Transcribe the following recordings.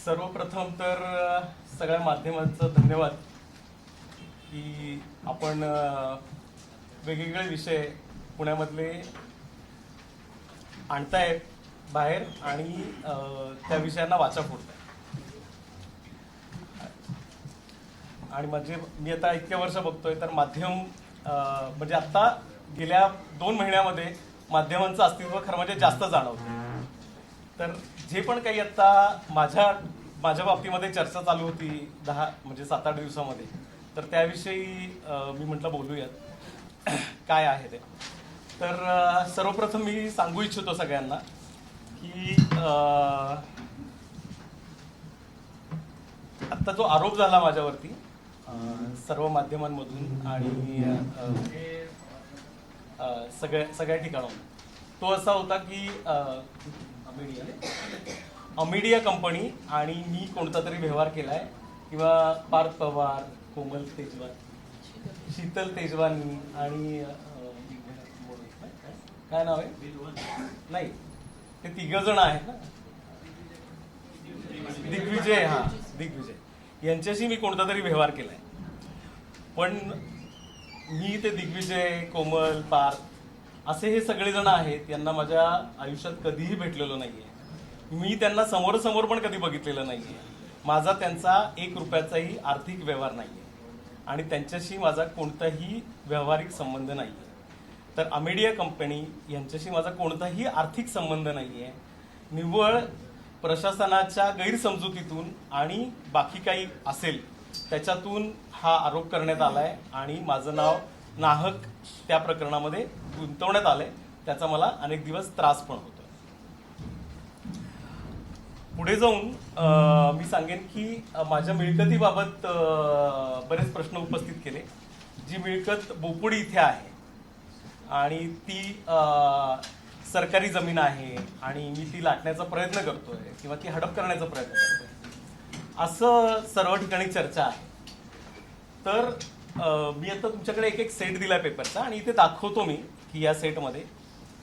सर्वप्रथम तर सगळ्या माध्यमांचं धन्यवाद की आपण वेगवेगळे विषय पुण्यामधले आणताय बाहेर आणि त्या विषयांना वाचा फोडताय. आणि म्हणजे मी आता इतके वर्ष बघतोय तर माध्यम म्हणजे आता गेल्या 2 महिन्यामध्ये माध्यमांचं अस्तित्व खरं म्हणजे जास्त जाणवतं. तर जे पण काही आता माझ्या बाबतीमध्ये चर्चा चालू होती 7-8 दिवसामध्ये, तर त्याविषयी मी म्हटलं बोलूयात काय आहे ते. तर सर्वप्रथम मी सांगू इच्छितो सगळ्यांना की आत्ता जो आरोप झाला माझ्यावरती सर्व माध्यमांमधून आणि सगळ्या ठिकाणाहून, तो असा होता की अमिडिया कंपनी आणि मी कोणता तरी व्यवहार केलाय किंवा पार्थ पवार, कोमल तेजवान, शीतल तेजवानी आणि काय नाव आहे, नाही ते 3 जण आहेत ना, दिग्विजय, दिग्विजय यांच्याशी मी कोणता तरी व्यवहार केलाय. पण मी ते दिग्विजय, कोमल, पार्थ असे हे सगळेजण आहेत, यांना माझ्या आयुष्यात कधीही भेटलेलो नाहीये. मी त्यांना समोरासमोर पण कधी बघितलेलं नाहीये. माझा त्यांचा 1 रुपयाचाही आर्थिक व्यवहार नाहीये आणि त्यांच्याशी माझा कोणताही व्यावहारिक संबंध नाहीये. तर अमिडिया कंपनी यांच्याशी माझा कोणताही आर्थिक संबंध नाहीये. निव्वळ प्रशासनाच्या गैरसमजुतीतून आणि बाकी काही असेल त्याच्यातून हा आरोप करण्यात आलाय आणि माझं नाव नाहक त्या प्रकरणामध्ये गुंतवण्यात आलंय. त्याचा मला अनेक दिवस त्रास पण होतो. पुढे जाऊन मी सांगेन की माझ्या मिळकतीबाबत बरेच प्रश्न उपस्थित केले. जी मिळकत बोपुडी इथे आहे आणि ती सरकारी जमीन आहे आणि मी ती लाटण्याचा प्रयत्न करतोय किंवा ती हडप करण्याचा प्रयत्न करतोय असं सर्व ठिकाणी चर्चा आहे. तर मी आता तुमच्याकडे एक सेट दिलाय पेपरचा आणि इथे दाखवतो मी की या सेटमध्ये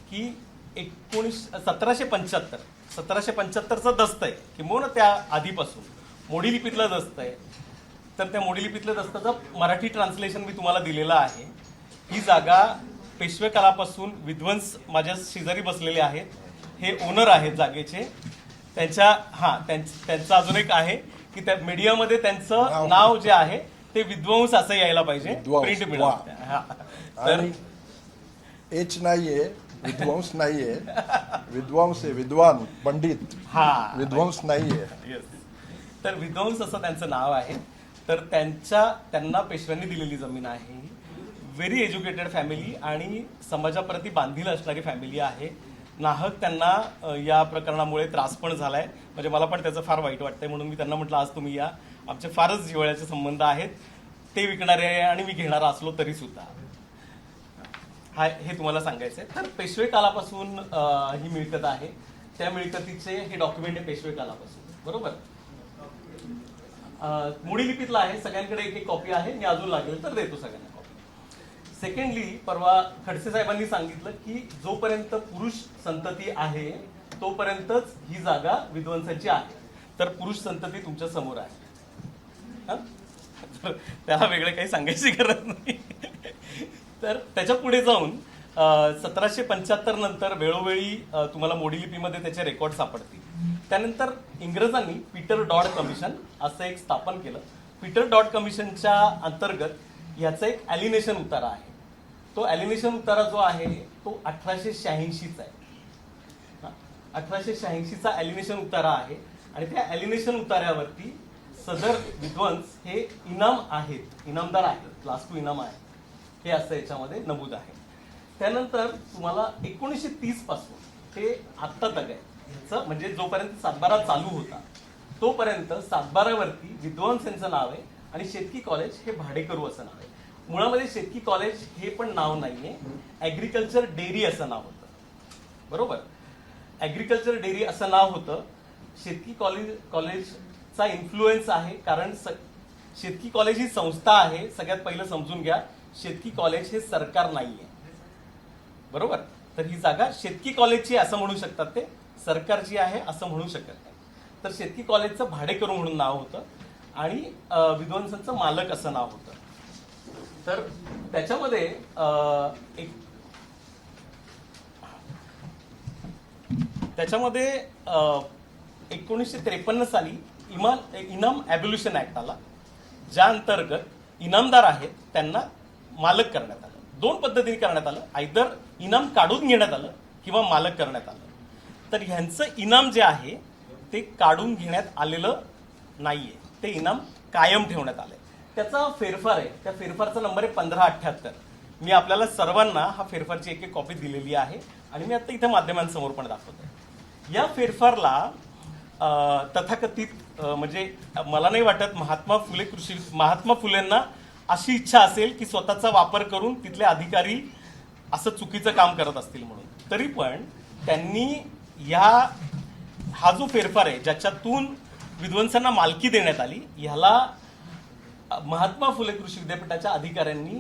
की 1775चं दस्त आहे किंवा त्या आधीपासून मोडी लिपीतलं दस्त आहे. तर त्या मोडी लिपीतल्या दस्ताचं मराठी ट्रान्सलेशन मी तुम्हाला दिलेलं आहे. ही जागा पेशवे कालापासून विध्वंस माझ्या शेजारी बसलेले आहेत, हे ओनर आहेत जागेचे. त्यांचं अजून एक आहे की त्या मीडियामध्ये त्यांचं नाव जे आहे ते विध्वंस असं यायला पाहिजे प्रिंट मीडिया. तर एच नाहीये, विध्वंस नाहीये, विद्वांस आहे, विद्वान पंडित, विध्वंस नाहीये. तर विध्वंस असं त्यांचं नाव आहे. तर त्यांना पेशव्यांनी दिलेली जमीन आहे. व्हेरी एज्युकेटेड फॅमिली आणि समाजाप्रती बांधील असणारी फॅमिली आहे. नाहक त्यांना या प्रकरणामुळे त्रास पण झालाय. म्हणजे मला पण त्याचं फार वाईट वाटतंय. म्हणून मी त्यांना म्हटलं आज तुम्ही या, आमचे फारच जिव्हाळ्याचे संबंध आहेत. ते विकणारे आहे आणि मी घेणारा असलो तरी सुद्धा हे तुम्हाला सांगायचंय. तर पेशवे कालापासून ही मिळकत आहे. त्या मिळकतीचे हे डॉक्युमेंट आहे पेशवे कालापासून, बरोबर. मोडी लिपीतला आहे. सगळ्यांकडे एक कॉपी आहे. मी अजून लागेल तर देतो सगळ्यांना कॉपी. सेकंडली, परवा खडसे साहेबांनी सांगितलं की जोपर्यंत पुरुष संतती आहे तोपर्यंतच ही जागा विध्वंसाची आहे. तर पुरुष संतती तुमच्या समोर आहे. त्याला वेगळे काही सांगायची गरज नाही. तर त्याच्या पुढे जाऊन 1775 नंतर वेळोवेळी तुम्हाला मोडी लिपीमध्ये त्याचे रेकॉर्ड सापडतील. त्यानंतर इंग्रजांनी पीटर डॉड कमिशन असं एक स्थापन केलं. पीटर डॉड कमिशनच्या अंतर्गत याचा एक ॲलिनेशन उतारा आहे. तो ॲलिनेशन उतारा जो आहे तो 1886चा आहे. 1886चा ॲलिनेशन उतारा आहे आणि त्या ॲलिनेशन उतार्यावरती सदर विध्वंस हे इनाम आहेत, इनामदार आहेत, क्लास 2 इनाम आहे, हे असं याच्यामध्ये नमूद आहे. त्यानंतर तुम्हाला 1930 पासून ते आत्ता तक आहे ह्याचं, म्हणजे जोपर्यंत सातबारा चालू होता तोपर्यंत सातबारावरती विध्वंस यांचं नाव आहे आणि शेतकी कॉलेज हे भाडेकरू असं नाव आहे. मुळामध्ये शेतकी कॉलेज हे पण नाव नाहीये, ॲग्रिकल्चर डेअरी असं नाव होतं, बरोबर. ॲग्रिकल्चर डेअरी असं नाव होतं. शेतकी कॉलेजचा इन्फ्लुएन्स आहे, कारण शेतकी कॉलेज ही संस्था आहे. सगळ्यात पहिलं समजून घ्या, शेतकी कॉलेज हे सरकार नाहीये, बरोबर. तर ही जागा शेतकी कॉलेजची असं म्हणू शकतात, ते सरकारची आहे असं म्हणू शकत नाही. तर शेतकी कॉलेजचं भाडेकरू म्हणून नाव होतं आणि विद्वांसांचं मालक असं नाव होतं. तर त्याच्यामध्ये एक त्याच्यामध्ये 1953 साली इनाम ॲब्युल्युशन ऍक्ट आला, ज्या अंतर्गत इनामदार आहेत त्यांना मालक करण्यात आलं. दोन पद्धतीने करण्यात आलं, आयदर इनाम काढून घेण्यात आलं किंवा मालक करण्यात आलं. तर ह्यांचं इनाम जे आहे ते काढून घेण्यात आलेलं नाहीये, ते इनाम कायम ठेवण्यात आलंय. त्याचा फेरफार आहे, त्या फेरफारचा नंबर आहे 1578. मी आपल्याला सर्वांना हा फेरफारची एक कॉपी दिलेली आहे आणि मी आता इथे माध्यमांसमोर पण दाखवतोय. या फेरफारला तथाकथित म्हणजे मला नाही वाटत महात्मा फुलेंना अशी इच्छा असेल की स्वतःचा वापर करून तिथले अधिकारी असं चुकीचं काम करत असतील म्हणून. तरी पण त्यांनी हा जो फेरफार आहे ज्याच्यातून विद्वांसांना मालकी देण्यात आली, ह्याला महात्मा फुले कृषी विद्यापीठाच्या अधिकाऱ्यांनी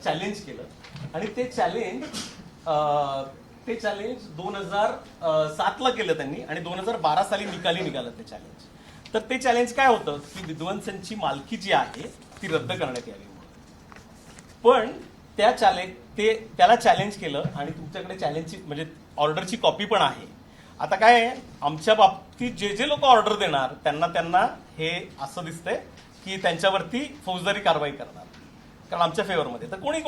चॅलेंज केलं आणि ते चॅलेंज 2007 ला केलं त्यांनी आणि 2012 साली निकाली निघालं ते चॅलेंज. तर ते चॅलेंज काय होतं की विद्वांसांची मालकी जी आहे ती रद्द करण्यात यावी. पण त्याला चॅलेंज केलं आणि तुमच्याकडे चॅलेंजची म्हणजे ऑर्डरची कॉपी पण आहे. आता काय आहे, आमच्या बाबतीत जे लोक ऑर्डर देणार त्यांना हे असं दिसतंय की त्यांच्यावरती फौजदारी कारवाई करणार, कारण आमच्या फेवरमध्ये. तर कोणी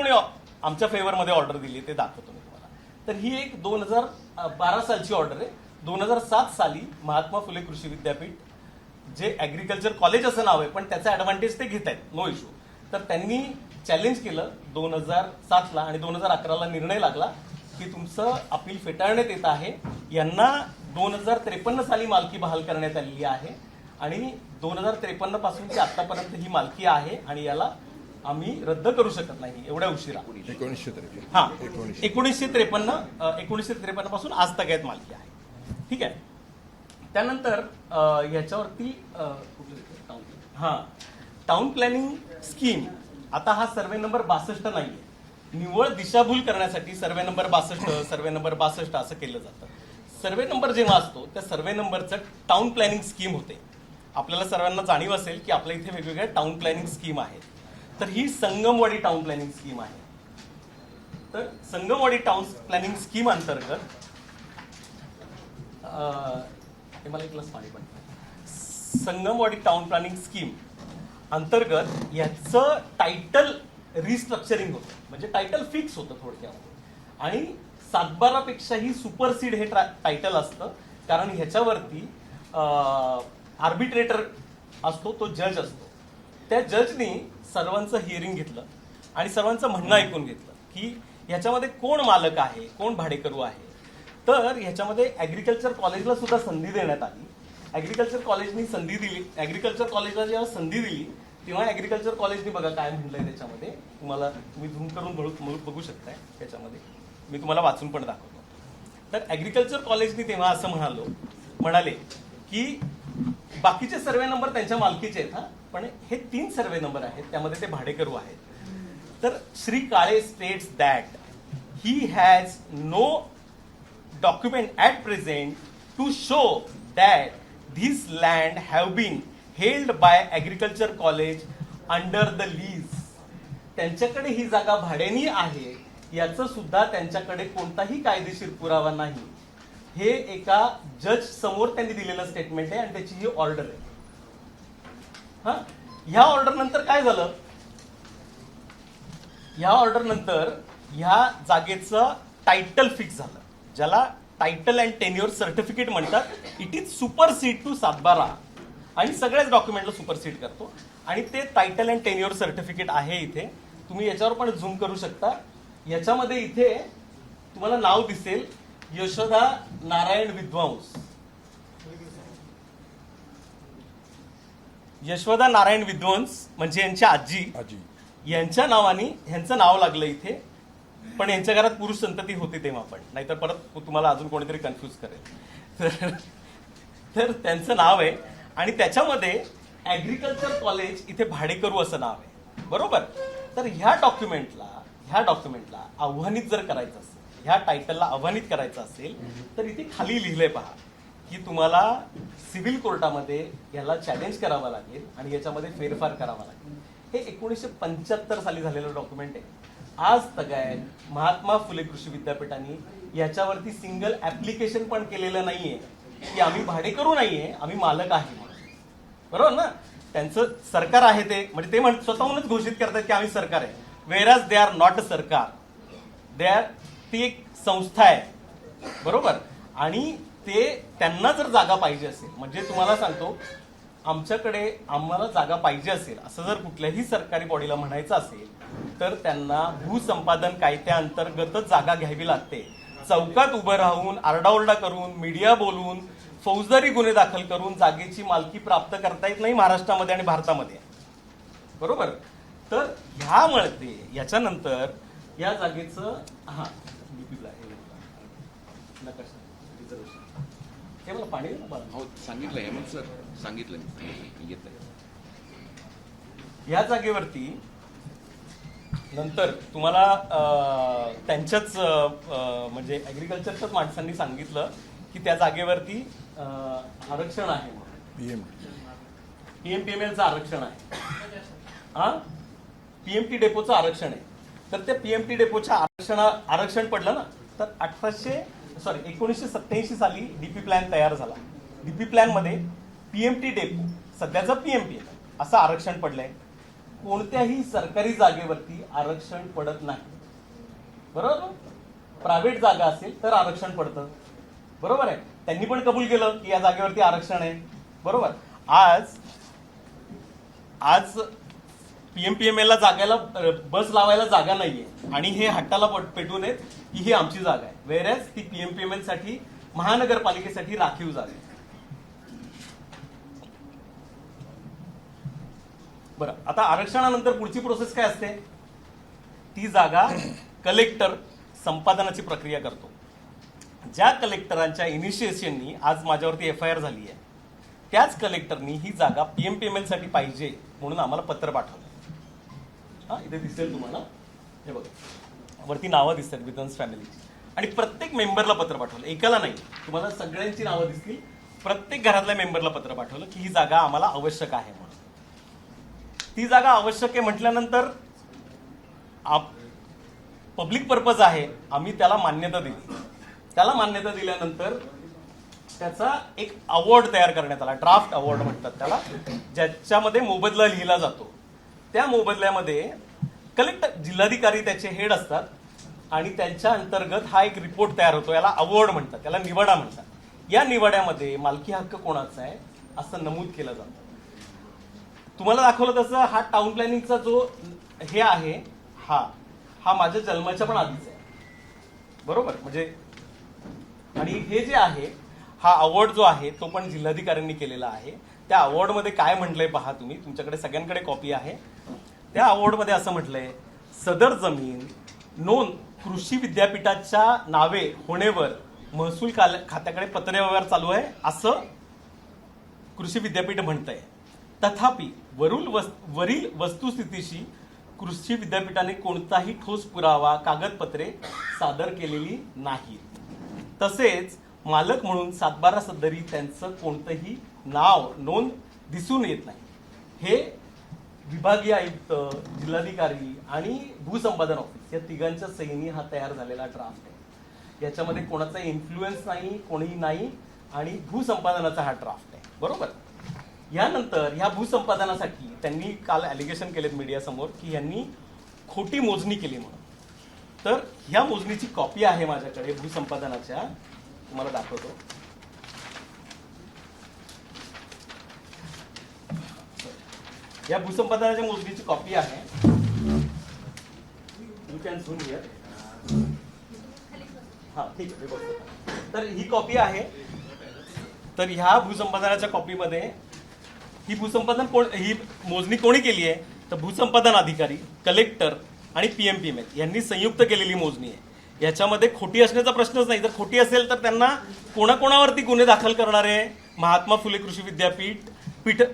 आमच्या फेवरमध्ये ऑर्डर दिली ते दाखवतो मी तुम्हाला. तर ही एक 2012 सालची ऑर्डर आहे. 2007 साली महात्मा फुले कृषी विद्यापीठ, जे ऍग्रिकल्चर कॉलेज असं नाव आहे पण त्याचा ऍडव्हान्टेज ते घेत आहेत, नो इश्यू. तर त्यांनी चॅलेंज केलं 2007 ला आणि 2011 ला निर्णय लागला की तुमचं अपील फेटाळण्यात येत आहे. यांना 2053 साली मालकी बहाल करण्यात आलेली आहे आणि 2053 पासूनची आतापर्यंत ही मालकी आहे आणि याला आम्ही रद्द करू शकत नाही एवढ्या उशिरा. 1953 पासून आज तक मालकी आहे. ठीक आहे. त्यानंतर ह्याच्यावरती टाउन प्लॅनिंग स्कीम. आता हा सर्वे नंबर 62 नाहीये, निव्वळ दिशाभूल करण्यासाठी सर्वे नंबर 62 असं केलं जातं. सर्वे नंबर जेव्हा असतो त्या सर्वे नंबरचं टाउन प्लॅनिंग स्कीम होते. आपल्याला सर्वांना जाणीव असेल की आपल्या इथे वेगवेगळ्या टाउन प्लॅनिंग स्कीम आहेत. तर ही संगमवाडी टाउन प्लॅनिंग स्कीम आहे. तर संगमवाडी टाउन प्लॅनिंग स्कीम अंतर्गत मला एक ग्लास पाणी पण. संगमवाडी टाउन प्लॅनिंग स्कीम अंतर्गत याचं टायटल रिस्ट्रक्चरिंग होतं, म्हणजे टायटल फिक्स होतं थोडक्यात. आणि 7-12 पेक्षाही सुपरसीड हे टायटल असतं, कारण ह्याच्यावरती आर्बिट्रेटर असतो, तो जज असतो. त्या जजनी सर्वांचं हिअरिंग घेतलं आणि सर्वांचं म्हणणं ऐकून घेतलं की ह्याच्यामध्ये कोण मालक आहे, कोण भाडेकरू आहे. तर ह्याच्यामध्ये ऍग्रिकल्चर कॉलेजला सुद्धा संधी देण्यात आली. ऍग्रिकल्चर कॉलेजनी संधी दिली. ऍग्रिकल्चर कॉलेजला जेव्हा संधी दिली तेव्हा ऍग्रिकल्चर कॉलेजने बघा काय म्हटलंय त्याच्यामध्ये, तुम्ही झूम करून बघू शकताय. त्याच्यामध्ये मी तुम्हाला वाचून पण दाखवतो. तर ऍग्रिकल्चर कॉलेजनी तेव्हा असं म्हणाले की बाकीचे सर्वे नंबर त्यांच्या मालकीचे आहेत, पण हे 3 सर्वे नंबर आहेत त्यामध्ये ते भाडेकरू आहेत. तर Shri Kale states that he has no document at present to show that this land have been held by agriculture college under the lease. त्यांच्याकडे ही जागा भाड्यानी आहे याचं सुद्धा त्यांच्याकडे कोणताही कायदेशीर पुरावा नाही. हे एका जज समोर त्यांनी दिलेलं स्टेटमेंट आहे आणि त्याची ही ऑर्डर आहे. ह्या ऑर्डर नंतर काय झालं, ह्या ऑर्डर नंतर ह्या जागेचं टायटल फिक्स झालं, ज्याला टायटल अँड टेन्युअर सर्टिफिकेट म्हणतात. इट इज सुपरसीड टू 7-12 आणि सगळ्याच डॉक्युमेंटला सुपरसीड करतो. आणि ते टायटल अँड टेन्युअर सर्टिफिकेट आहे इथे. तुम्ही याच्यावर पण झूम करू शकता. याच्यामध्ये इथे तुम्हाला नाव दिसेल, यशोदा नारायण विद्वांस. यशोदा नारायण विद्वांस म्हणजे यांच्या आजी यांच्या नावाने ह्यांचं नाव लागलं इथे. पण यांच्या घरात पुरुष संतती होती तेव्हा पण, नाहीतर परत तुम्हाला अजून कोणीतरी कन्फ्यूज करेल. तर त्यांचं नाव आहे आणि त्याच्यामध्ये ऍग्रिकल्चर कॉलेज इथे भाडेकरू असं नाव आहे, बरोबर. तर ह्या डॉक्युमेंटला आव्हानित जर करायचं असेल, ह्या टायटलला आव्हानित करायचं असेल तर इथे खाली लिहिलंय पहा की तुम्हाला सिव्हिल कोर्टामध्ये याला चॅलेंज करावं लागेल आणि याच्यामध्ये फेरफार करावा लागेल. हे 1975 साली झालेलं डॉक्युमेंट आहे. आज तगायत महात्मा फुले कृषी विद्यापीठाने याच्यावरती सिंगल ऍप्लिकेशन पण केलेलं नाहीये की आम्ही भाडेकरू नाहीये, आम्ही मालक आहे म्हणून. बरोबर ना? त्यांचं सरकार आहे ते, म्हणजे ते स्वतःहूनच घोषित करतात की आम्ही सरकार आहे. वेराज दे आर नॉट अ सरकार, दे आर, ती एक संस्था आहे. बरोबर. आणि ते त्यांना जर जागा पाहिजे असेल, म्हणजे तुम्हाला सांगतो, आम्हाला जागा पाहिजे असेल असं जर कुठल्याही सरकारी बॉडीला म्हणायचं असेल तर त्यांना भूसंपादन कायद्याअंतर्गतच जागा घ्यावी लागते. चौकात उभं राहून आरडाओरडा करून मीडिया बोलून फौजदारी गुन्हे दाखल करून जागेची मालकी प्राप्त करता येत नाही महाराष्ट्रामध्ये आणि भारतामध्ये. बरोबर. तर ह्यामुळे याच्यानंतर या जागेचं नकाशा रिझर्वेशन हे मला पाणी दे ना बाळा. हो सांगितलं हेमंत सर, सांगितलं मी येत आहे. या जागेवरती नंतर तुम्हाला त्यांच्याच म्हणजे ऍग्रिकल्चरच्याच माणसांनी सांगितलं की त्या जागेवरती आरक्षण आहे, पीएमपीएमएलचं आरक्षण आहे, पीएमटी डेपोचं आरक्षण आहे. तर त्या पीएमटी डेपोच्या आरक्षण पडलं ना, तर 1987 साली डीपी प्लॅन तयार झाला. डीपी प्लॅन मध्ये पीएमटी डेपो, सध्याचं पीएमपीएमएल असं आरक्षण पडलंय. कोणत्याही सरकारी जागेवरती आरक्षण पडत नाही. बरोबर. प्रायव्हेट जागा असेल तर आरक्षण पडतं. बरोबर आहे. त्यांनी पण कबूल केलं की या जागेवरती आरक्षण आहे. बरोबर. आज पीएमपीएमएल ला जागेला बस लावायला जागा नाहीये आणि हे हट्टाला पेटू नयेत की ही आमची जागा आहे. वेरॅज ती पीएमपीएमएल साठी, महानगरपालिकेसाठी राखीव जागा आहे. बरं, आता आरक्षणानंतर पुढची प्रोसेस काय असते? ती जागा कलेक्टर संपादनाची प्रक्रिया करतो. ज्या कलेक्टरांच्या इनिशिएशननी आज माझ्यावरती FIR झाली आहे त्याच कलेक्टरनी ही जागा पीएमपीएमएल साठी पाहिजे म्हणून आम्हाला पत्र पाठवलं. इथे दिसेल तुम्हाला, हे बघा वरती नावं दिसतात विदन्स फॅमिलीची, आणि प्रत्येक मेंबरला पत्र पाठवलं, एकाला नाही, तुम्हाला सगळ्यांची नावं दिसतील. प्रत्येक घरातल्या मेंबरला पत्र पाठवलं की ही जागा आम्हाला आवश्यक आहे म्हणून. ती जागा आवश्यक आहे म्हटल्यानंतर पब्लिक पर्पज आहे, आम्ही त्याला मान्यता दिली. त्याला मान्यता दिल्यानंतर त्याचा एक अवॉर्ड तयार करण्यात आला, ड्राफ्ट अवॉर्ड म्हणतात त्याला, ज्याच्यामध्ये मोबदला लिहिला जातो. त्या मोबदल्यामध्ये कलेक्टर, जिल्हाधिकारी त्याचे हेड असतात आणि त्यांच्या अंतर्गत हा एक रिपोर्ट तयार होतो. याला अवॉर्ड म्हणतात, त्याला निवाडा म्हणतात. या निवाड्यामध्ये मालकी हक्क कोणाचा आहे असं नमूद केलं जातं. तुम्हाला दाखवलं तसं हा टाउन प्लॅनिंगचा जो हे आहे, हा माझ्या जन्माच्या पण आधीच आहे. बरोबर. म्हणजे आणि हे जे आहे, हा अवॉर्ड जो आहे तो पण जिल्हाधिकाऱ्यांनी केलेला आहे. त्या अवॉर्डमध्ये काय म्हटलंय पहा तुम्ही, तुमच्याकडे सगळ्यांकडे कॉपी आहे. त्या अवॉर्डमध्ये असं म्हटलंय, सदर जमीन नोंद कृषी विद्यापीठाच्या नावे होण्यावर महसूल खात्याकडे पत्रव्यवहार चालू आहे असं कृषी विद्यापीठ म्हणतंय. तथापि वरील वस्तुस्थितीशी कृषी विद्यापीठाने कोणताही ठोस पुरावा, कागदपत्रे सादर केलेली नाही. तसेच मालक म्हणून 7/12 सदरी त्यांचं कोणतंही नाव नोंद दिसून येत नाही. हे विभागीय आयुक्त, जिल्हाधिकारी आणि भूसंपादन ऑफिस या तिघांच्या सहीने हा तयार झालेला ड्राफ्ट आहे. याच्यामध्ये कोणाचा इन्फ्लुएन्स नाही, कोणीही नाही, आणि भूसंपादनाचा हा ड्राफ्ट आहे. बरोबर. यानंतर ह्या भूसंपादनासाठी त्यांनी काल ॲलिगेशन केलेत मीडियासमोर की यांनी खोटी मोजणी केली म्हणून. तर ह्या मोजणीची कॉपी आहे माझ्याकडे भूसंपादनाच्या, तुम्हाला दाखवतो. या भूसंपादनाच्या मोजणीची कॉपी आहे. You can zoom here. हा ठीक आहे, बघतो. तर ही कॉपी आहे. तर ह्या भूसंपादनाच्या कॉपीमध्ये ही मोजणी कोणी केली आहे तर भूसंपादन अधिकारी, कलेक्टर आणि पीएमपीएमएल यांनी संयुक्त केलेली मोजणी आहे. याच्यामध्ये खोटी असण्याचा प्रश्नच नाही. जर खोटी असेल तर त्यांना कोणाकोणावरती गुन्हे दाखल करणारे महात्मा फुले कृषी विद्यापीठ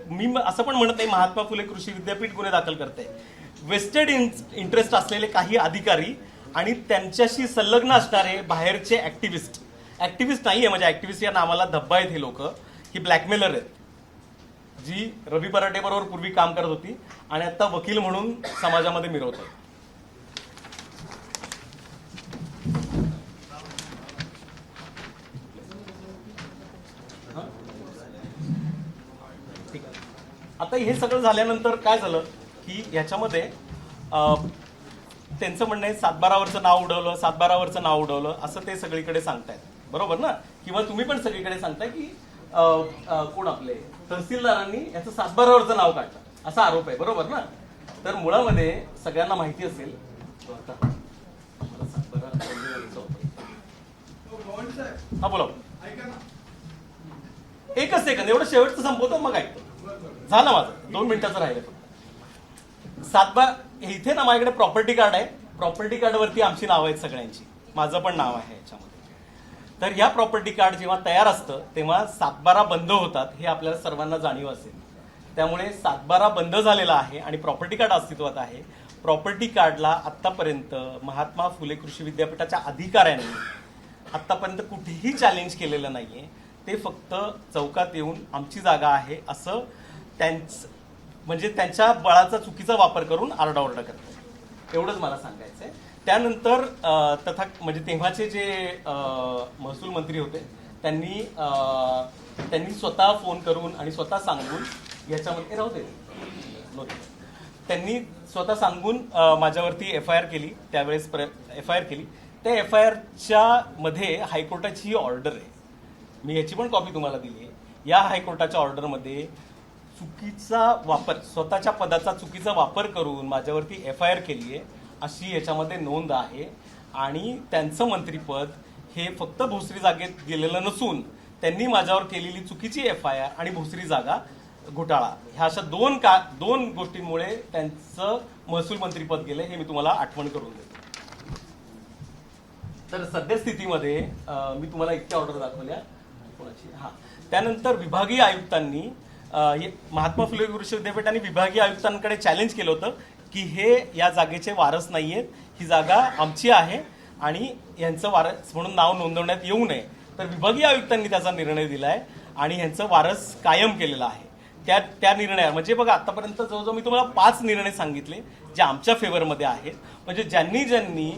मी असं पण म्हणत नाही महात्मा फुले कृषी विद्यापीठ गुन्हे दाखल करते. वेस्टेड इंटरेस्ट असलेले काही अधिकारी आणि त्यांच्याशी संलग्न असणारे बाहेरचे ऍक्टिव्हिस्ट ऍक्टिव्हिस्ट नाहीये, म्हणजे ऍक्टिव्हिस्ट या नावाला धब्बा आहेत हे लोक, ही ब्लॅकमेलर आहेत, जी रवी पराटे बरोबर पूर्वी काम करत होती आणि आता वकील म्हणून समाजामध्ये मिरवत आहेत. ठीक आहे. आता हे सगळं झाल्यानंतर काय झालं की ह्याच्यामध्ये त्यांचं म्हणणं आहे सातबारावरचं नाव उडवलं, सातबारावरचं नाव उडवलं असं ते सगळीकडे सांगतायत, बरोबर ना? किंवा तुम्ही पण सगळीकडे सांगताय की कोण आपले तहसीलदारांनी याचं सातबारावरचं नाव काढलं असा आरोप आहे, बरोबर ना? तर मुळामध्ये सगळ्यांना माहिती असेल, हा बोला, एकच सेकंद, एवढं शेवटचं संपवतो मग ऐकतो. झालं माझं 2 मिनिटाचं राहिलं फक्त. सातबार इथे ना माझ्याकडे प्रॉपर्टी कार्ड आहे, प्रॉपर्टी कार्डवरती आमची नाव आहेत सगळ्यांची, माझं पण नाव आहे याच्यामध्ये. तर ह्या प्रॉपर्टी कार्ड जेव्हा तयार असतं तेव्हा सातबारा बंद होतात हे आपल्याला सर्वांना जाणीव असेल. त्यामुळे सातबारा बंद झालेला आहे आणि प्रॉपर्टी कार्ड अस्तित्वात आहे. प्रॉपर्टी कार्डला आत्तापर्यंत महात्मा फुले कृषी विद्यापीठाच्या अधिकाऱ्यांनी आत्तापर्यंत कुठेही चॅलेंज केलेलं नाहीये. ते फक्त चौकात येऊन आमची जागा आहे असं म्हणजे त्यांच्या बळाचा चुकीचा वापर करून आरडाओरडा करतात, एवढंच मला सांगायचंय. त्यानंतर म्हणजे तेव्हाचे जे महसूल मंत्री होते त्यांनी स्वतः फोन करून आणि स्वतः सांगून याच्यामध्ये त्यांनी स्वतः सांगून माझ्यावरती FIR केली, त्यावेळेस FIR केली. त्या FIRच्या मध्ये हायकोर्टाची ही ऑर्डर आहे, मी याची पण कॉपी तुम्हाला दिली आहे. या हायकोर्टाच्या ऑर्डरमध्ये चुकीचा वापर, स्वतःच्या पदाचा चुकीचा वापर करून माझ्यावरती FIR केली आहे अशी याच्यामध्ये नोंद आहे. आणि त्यांचं मंत्रीपद हे फक्त भोसरी जागेत गेलेलं नसून त्यांनी माझ्यावर केलेली चुकीची FIR आणि भोसरी जागा घोटाळा ह्या अशा दोन गोष्टींमुळे त्यांचं महसूल मंत्रीपद गेलं, हे मी तुम्हाला आठवण करून देतो. तर सद्यस्थितीमध्ये मी तुम्हाला इतक्या ऑर्डर दाखवल्या कोणाची. त्यानंतर विभागीय आयुक्तांनी महात्मा फुले कृषी विद्यापीठाने विभागीय आयुक्तांकडे चॅलेंज केलं होतं की हे या जागेचे वारस नाहीयेत, ही जागा आमची आहे आणि यांचं वारस म्हणून नाव नोंदवण्यात येऊ नये. तर विभागीय आयुक्तांनी त्याचा निर्णय दिलाय आणि यांचं वारस कायम केलेलं आहे. त्या निर्णया म्हणजे बघा आतापर्यंत जवळजवळ मी तुम्हाला 5 निर्णय सांगितले जे आमच्या फेवरमध्ये आहेत. म्हणजे ज्यांनी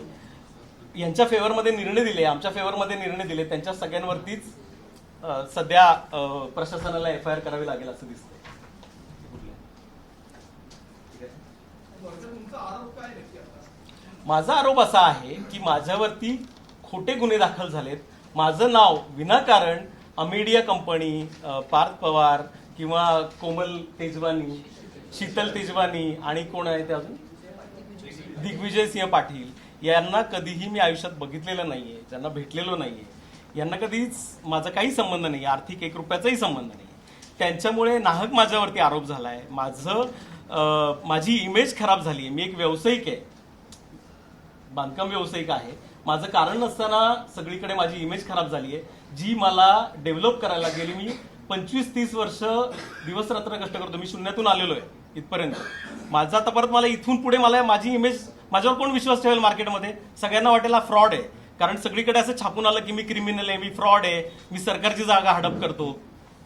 यांच्या फेवरमध्ये निर्णय दिले, आमच्या फेवरमध्ये निर्णय दिले, त्यांच्या सगळ्यांवरतीच सध्या प्रशासनाला FIR करावी लागेल असं दिसतंय. माझा आरोप असा आहे की माझ्यावरती खोटे गुन्हे दाखल झालेत. माझं नाव विनाकारण अमेडिया कंपनी, पार्थ पवार किंवा कोमल तेजवानी, शीतल तेजवानी आणि कोण आहे ते अजून दिग्विजय सिंह पाटील यांना कधीही मी आयुष्यात बघितलेलं नाहीये, ज्यांना भेटलेलो नाहीये, यांना कधीच माझा काही संबंध नाही, आर्थिक 1 रुपयाचाही संबंध नाही. त्यांच्यामुळे नाहक माझ्यावरती आरोप झालाय. माझी इमेज खराब झाली आहे. मी एक व्यावसायिक आहे, बांधकाम व्यावसायिक आहे. माझं कारण नसताना सगळीकडे माझी इमेज खराब झाली आहे, जी मला डेव्हलप करायला गेली. मी 25-30 वर्ष दिवस रात्र कष्ट करतो. मी शून्यातून आलेलो आहे इथपर्यंत. माझा आता परत मला इथून पुढे माझी इमेज, माझ्यावर कोण विश्वास ठेवेल मार्केटमध्ये? सगळ्यांना वाटेल हा फ्रॉड आहे, कारण सगळीकडे असं छापून आलं की मी क्रिमिनल आहे, मी फ्रॉड आहे, मी सरकारची जागा हडप करतो.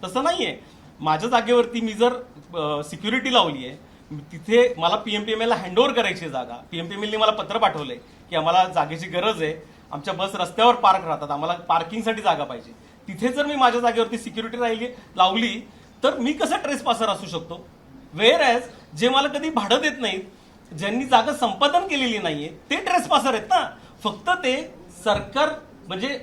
तसं नाहीये. माझ्या जागेवरती मी जर सिक्युरिटी लावली आहे, तिथे मला PMPML ला हँडओव्हर करायची जागा. PMPML मला पत्र पाठवलंय की आम्हाला जागेची गरज आहे, आमच्या बस रस्त्यावर पार्क राहतात, आम्हाला पार्किंगसाठी जागा पाहिजे. तिथे जर मी माझ्या जागेवरती सिक्युरिटी लावली तर मी कसं ट्रेसपासर असू शकतो? वेअर ॲज जे मला कधी भाडं देत नाहीत, ज्यांनी जागा संपादन केलेली नाहीये, ते ट्रेसपासर आहेत ना. फक्त ते सरकार म्हणजे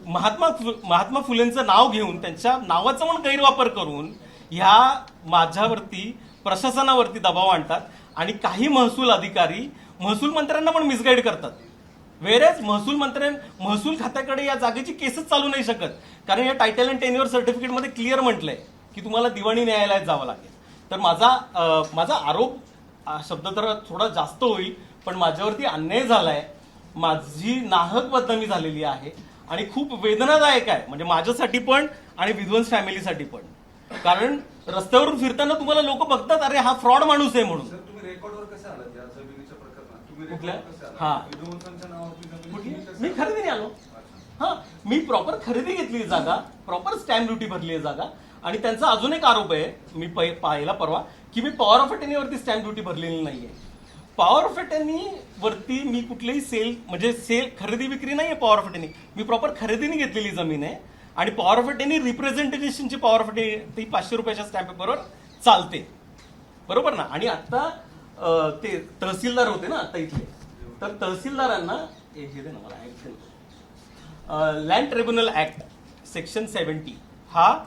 महात्मा फुलेंचं नाव घेऊन त्यांच्या नावाचा पण गैरवापर करून ह्या माझ्यावरती प्रशासनावरती दबाव आणतात आणि काही महसूल अधिकारी महसूल मंत्र्यांना पण मिसगाईड करतात. वेरेज महसूल खात्याकडे या जागेची केसच चालू नाही शकत, कारण या टायटल अँड टेन्युअर सर्टिफिकेटमध्ये क्लिअर म्हटलंय की तुम्हाला दिवाणी न्यायालयात जावं लागेल. तर माझा आरोप शब्द तर थोडा जास्त होईल, पण माझ्यावरती अन्याय झालाय, माझी नाहक बदनामी झालेली आहे आणि खूप वेदनादायक आहे, म्हणजे माझ्यासाठी पण आणि विध्वंस फॅमिलीसाठी पण. कारण रस्त्यावरून फिरताना तुम्हाला लोक बघतात अरे हा फ्रॉड माणूस आहे म्हणून. कुठल्या? हा, मी खरेदीने आलो. हा, मी प्रॉपर खरेदी घेतली जागा, प्रॉपर स्टॅम्प ड्युटी भरली आहे जागा. आणि त्यांचा अजून एक आरोप आहे, मी पाहिला परवा, की मी पॉवर ऑफ अटर्नीवरती स्टॅम्प ड्युटी भरलेली नाहीये. पॉवर ऑफ अटर्नी वरती मी कुठलेही सेल खरेदी विक्री नाहीये. पॉवर ऑफ अटर्नी मी प्रॉपर खरेदीने घेतलेली जमीन आहे. आणि पॉवर ऑफ अटर्नी रिप्रेझेंटेशनची पॉवर ऑफ अटर्नी ती 500 रुपयाच्या स्टॅम्प पेपरवर चालते, बरोबर ना. आणि आता ते तहसीलदार होते ना आता इथले, तर तहसीलदारांना हे दे ना मला act, land tribunal act section 70 हा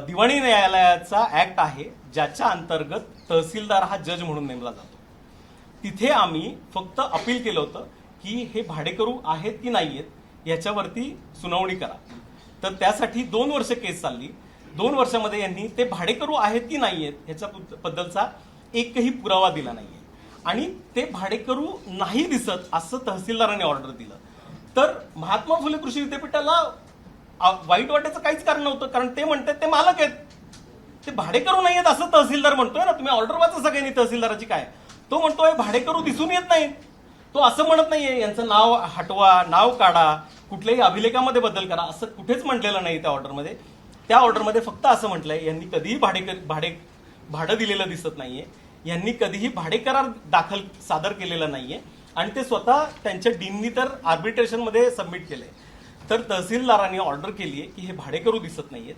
दिवाणी न्यायालयाचा ऍक्ट आहे, ज्याच्या अंतर्गत तहसीलदार हा जज म्हणून नेमला जातो. तिथे आम्ही फक्त अपील केलं होतं की हे भाडेकरू आहेत की नाही आहेत याच्यावरती सुनावणी करा. तर त्यासाठी 2 वर्ष केस चालली. 2 वर्षामध्ये यांनी ते भाडेकरू आहेत की नाही आहेत ह्याच्याबद्दलचा एकही पुरावा दिला नाहीये. आणि ते भाडेकरू नाही दिसत असं तहसीलदारांनी ऑर्डर दिलं. तर महात्मा फुले कृषी विद्यापीठाला वाईट वाटायचं काहीच कारण नव्हतं, कारण ते म्हणतात ते मालक आहेत, ते भाडेकरू नाही आहेत असं तहसीलदार म्हणतोय ना. तुम्ही ऑर्डर वाचा सगळ्यांनी तहसीलदाराची काय. तो म्हणतोय भाडेकरू दिसून येत नाहीत. तो असं म्हणत नाहीये यांचं नाव हटवा, नाव काढा, कुठल्याही अभिलेखामध्ये बदल करा, असं कुठेच म्हटलेलं नाही त्या ऑर्डरमध्ये. त्या ऑर्डरमध्ये फक्त असं म्हटलंय यांनी कधीही भाडं दिलेलं दिसत नाहीये, यांनी कधीही भाडेकरार सादर केलेला नाहीये. आणि ते स्वतः त्यांच्या डीननी तर आर्बिट्रेशनमध्ये सबमिट केलंय. तर तहसीलदारांनी ऑर्डर केली आहे की हे भाडेकरू दिसत नाहीयेत.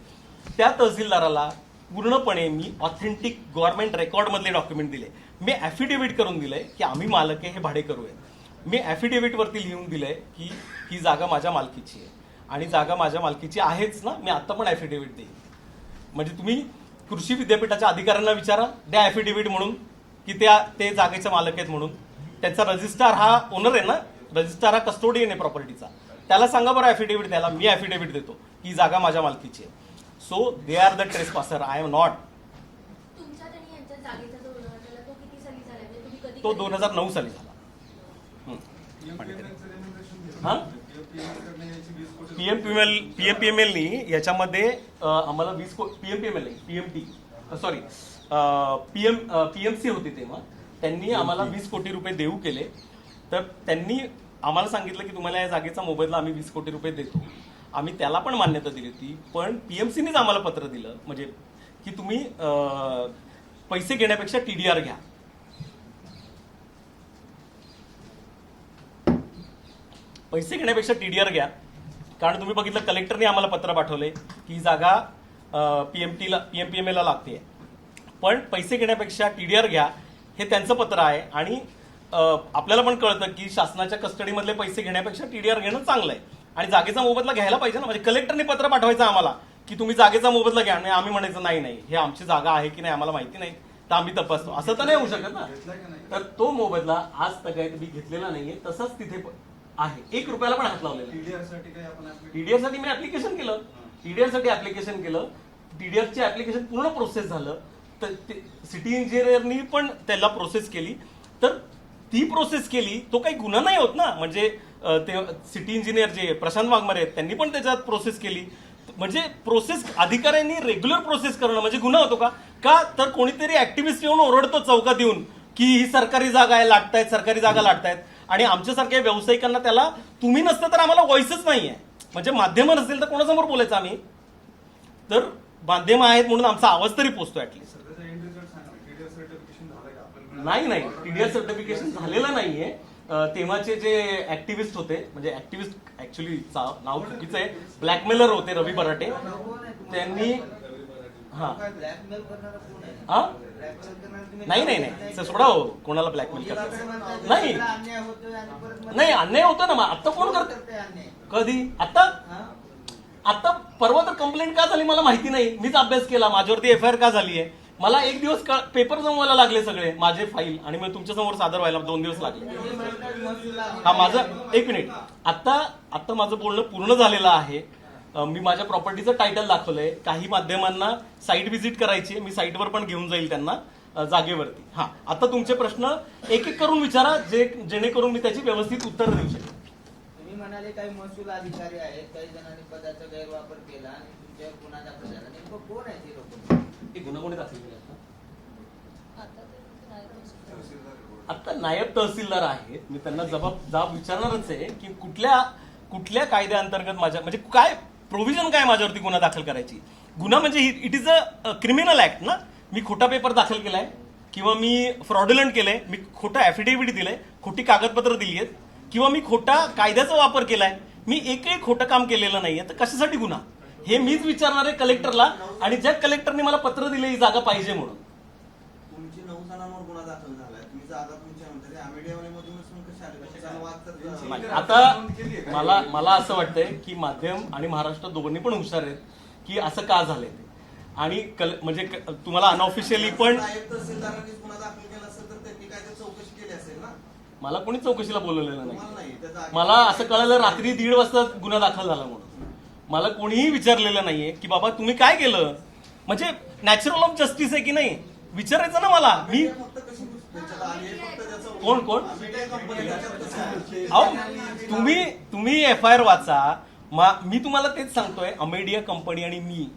त्या तहसीलदाराला पूर्णपणे मी ऑथेंटिक गव्हर्नमेंट रेकॉर्डमधले डॉक्युमेंट दिले. मी ॲफिडेव्हिट करून दिलंय की आम्ही मालक आहे, हे भाडेकरू आहेत. मी ॲफिडेव्हिटवरती लिहून दिलंय की ही जागा माझ्या मालकीची आहे आणि जागा माझ्या मालकीची आहेच ना. मी आता पण ॲफिडेव्हिट देईन. म्हणजे तुम्ही कृषी विद्यापीठाच्या अधिकाऱ्यांना विचारा, द्या ॲफिडेव्हिट म्हणून की ते जागेचे मालक आहेत म्हणून. त्यांचा रजिस्ट्रार हा ओनर आहे ना, रजिस्ट्रार हा कस्टोडियन आहे प्रॉपर्टीचा. त्याला सांगा बरं ॲफिडेव्हिट द्यायला. मी ॲफिडेव्हिट देतो की जागा माझ्या मालकीची आहे. So they are the trespasser, I am not. तो 2009 साली झाला. हा पीएमपीएमएलनी याच्यामध्ये आम्हाला 20 पीएमपीएमएल नाही, पीएमटी सॉरी पीएमसी होती तेव्हा, त्यांनी आम्हाला 20 कोटी रुपये देऊ केले. तर त्यांनी आम्हाला सांगितलं की तुम्हाला या जागेचा मोबदला आम्ही 20 कोटी रुपये देतो. आम्ही त्याला पण मान्यता दिली होती. पण पीएमसीनेच आम्हाला पत्र दिलं म्हणजे की तुम्ही पैसे घेण्यापेक्षा टीडीआर घ्या. पैसे घेण्यापेक्षा टीडीआर घ्या. कारण तुम्ही बघितलं कलेक्टरने आम्हाला पत्र पाठवले की जागा पीएमपीएमएलला लागते, पण पैसे घेण्यापेक्षा टीडीआर घ्या, हे त्यांचं पत्र आहे. आणि आपल्याला पण कळतं की शासनाच्या कस्टडीमधले पैसे घेण्यापेक्षा टीडीआर घेणं चांगलं आहे. आणि जागेचा मोबदला घ्यायला पाहिजे ना. म्हणजे कलेक्टरने पत्र पाठवायचं आम्हाला की तुम्ही जागेचा मोबदला घ्या, आणि आम्ही म्हणायचं नाही हे आमची जागा आहे की नाही आम्हाला माहिती नाही, तर आम्ही तपासतो. असं तर नाही होऊ शकत ना. तर तो मोबदला आज तक मी घेतलेला नाहीये, तसंच तिथे आहे. 1 रुपयाला पण हात लावलेला. टीडीआर साठी मी ऍप्लिकेशन केलं. टीडीआरची ऍप्लिकेशन पूर्ण प्रोसेस झालं. तर सिटी इंजिनियरनी पण त्याला प्रोसेस केली. तर ती प्रोसेस केली, तो काही गुन्हा नाही होत ना. म्हणजे ते सिटी इंजिनियर जे प्रशांत वाघमारे आहेत त्यांनी पण त्याच्यात प्रोसेस केली. म्हणजे प्रोसेस अधिकाऱ्यांनी रेग्युलर प्रोसेस करणं म्हणजे गुन्हा होतो का? तर कोणीतरी ऍक्टिव्हिस्ट येऊन ओरडतो चौकात येऊन की ही सरकारी जागा आहे, लाटतायत, सरकारी जागा लाटतायत. आणि आमच्यासारख्या व्यावसायिकांना त्याला तुम्ही नसतं तर आम्हाला व्हॉइसच नाहीये. म्हणजे माध्यम नसेल तर कोणासमोर बोलायचं आम्ही. तर माध्यम आहेत म्हणून आमचा आवाज तरी पोहोचतो ऍटलीस्ट. नाही टीडीआर सर्टिफिकेशन झालेलं नाहीये. तेव्हाचे जे ऍक्टिव्हिस्ट होते, म्हणजे ऍक्टिव्हिस्ट ऍक्च्युली नाव चुकीचं आहे, ब्लॅकमेलर होते रवी बराटे, त्यांनी नाही सोडा हो, कोणाला ब्लॅकमेल करतात. नाही अन्याय होतो ना. मग आता कोण करत? कधी? आता परवा तर कंप्लेंट का झाली मला माहिती नाही. मीच अभ्यास केला, माझ्यावरती एफआयआर का झाली आहे. मला 1 दिवस पेपर जमवायला लागले सगळे माझे फाईल, आणि मग तुमच्या समोर सादर व्हायला 2 दिवस लागले. हा माझं 1 मिनिट. आता माझं बोलणं पूर्ण झालेलं आहे. मी माझ्या प्रॉपर्टीचं टायटल दाखवलंय. काही माध्यमांना साईट व्हिजिट करायची, मी साईटवर पण घेऊन जाईल त्यांना जागेवरती. हा आता तुमचे प्रश्न एक करून विचारा, जेणेकरून मी त्याची व्यवस्थित उत्तर देऊ शकेन. तुम्ही म्हणाले काही महसूल अधिकारी आहेत, काही जणांनी पदाचा गैरवापर केला आणि तुमच्यावर गुन्हा दाखल झाला. नेमकं कोण आहे ते लोक? ते गुन्हा कोणी दाखल केला? आता नायब तहसीलदार आहेत. मी त्यांना जबाब विचारणारच आहे की कुठल्या कायद्याअंतर्गत माझ्या म्हणजे काय प्रोव्हिजन काय माझ्यावरती गुन्हा दाखल करायची? गुन्हा म्हणजे it is a criminal act ना. मी खोटा पेपर दाखल केलाय किंवा मी फ्रॉडुलंट केलंय, मी खोटा ऍफिडेव्हिट दिलंय, खोटी कागदपत्र दिली आहेत किंवा मी खोटा कायद्याचा वापर केलाय, मी एकही खोटं काम केलेलं नाहीये, तर कशासाठी गुन्हा? हे मीच विचारणार आहे कलेक्टरला. आणि ज्या कलेक्टरने मला पत्र दिले ही जागा पाहिजे म्हणून. तुमची 9 जणांवर गुन्हा दाखल झालाय, तुम्ही जागा तुमच्या म्हणता ते आमेडियावाल्यामधूनच मग कशा आले? कशाला वाद तर नाही, आता मला असं वाटतंय की माध्यम आणि महाराष्ट्र दोघांनी पण हुशार आहेत की असं का झालंय ते. आणि म्हणजे तुम्हाला अनऑफिशियली पण नायब तहसीलदारांनीच गुन्हा दाखल केला असेल तर त्यांनी काय ते चौकशी केली असेल ना? मला कोणी चौकशीला बोलवलेलं तुम्हाला नाही. नाही, त्याचा मला असं कळलं रात्री 1:30 वाजता गुन्हा दाखल झाला म्हणून. मला कोणीही विचारलेलं नाहीये की बाबा तुम्ही काय केलं. म्हणजे नॅचरल ऑफ जस्टिस आहे की नाही विचारायचं ना मला. मी फक्त कशी त्याच्यात आली आहे, फक्त त्याचा कोण आमेडिया कंपनी त्याच्यात कसं आहे? अहो तुम्ही FIR वाचा. मी तुम्हाला तेच सांगतोय, अमेडिया कंपनी आणि मी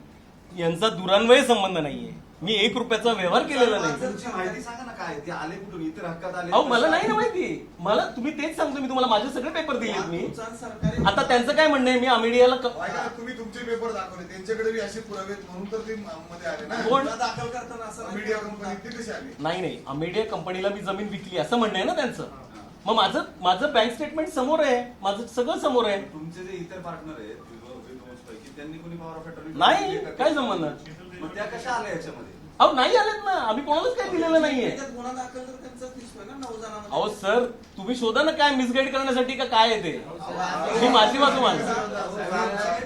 यांचा दुरान्वय संबंध नाहीये. मी 1 रुपयाचा व्यवहार केलेला नाही. माहिती सांगा ना काय ते आले कुठून, इतर हक्कात आले? अहो मला नाही ना माहिती. मला तुम्ही तेच सांगतो, मी तुम्हाला माझे सगळे पेपर दिलेत मी. सरकारी आता त्यांचं काय म्हणणं आहे, मी अमेडियाला ऐका, तुम्ही तुमचे पेपर दाखवले, त्यांच्याकडे बी असे पुरावे आहेत म्हणून तर ते मध्ये आले ना. कोण? गुन्हा दाखल करताना असं मीडिया कंपनी ते कसे आले? नाही अमेडिया कंपनीला मी जमीन विकली असं म्हणणं आहे ना त्यांचं. मग माझं बँक स्टेटमेंट समोर आहे, माझं सगळं समोर आहे. तुमचे जे इतर पार्टनर आहेत विध्वंसपैकी, त्यांनी कोणी पॉवर ऑफ अटॉर्नी नाही, काय संबंध? मग त्या कशा आल्या याच्यामध्ये? अहो नाही आलेत ना, आम्ही कोणालाच काही दिलेलं नाहीये. त्याच्यात गुन्हा दाखल तर त्यांचाच दिसतोय ना 9 जणांमध्ये. अहो सर तुम्ही शोधा ना काय मिसगाईड करण्यासाठी का काय आहे ते. मी माझी बाजू मांडतो.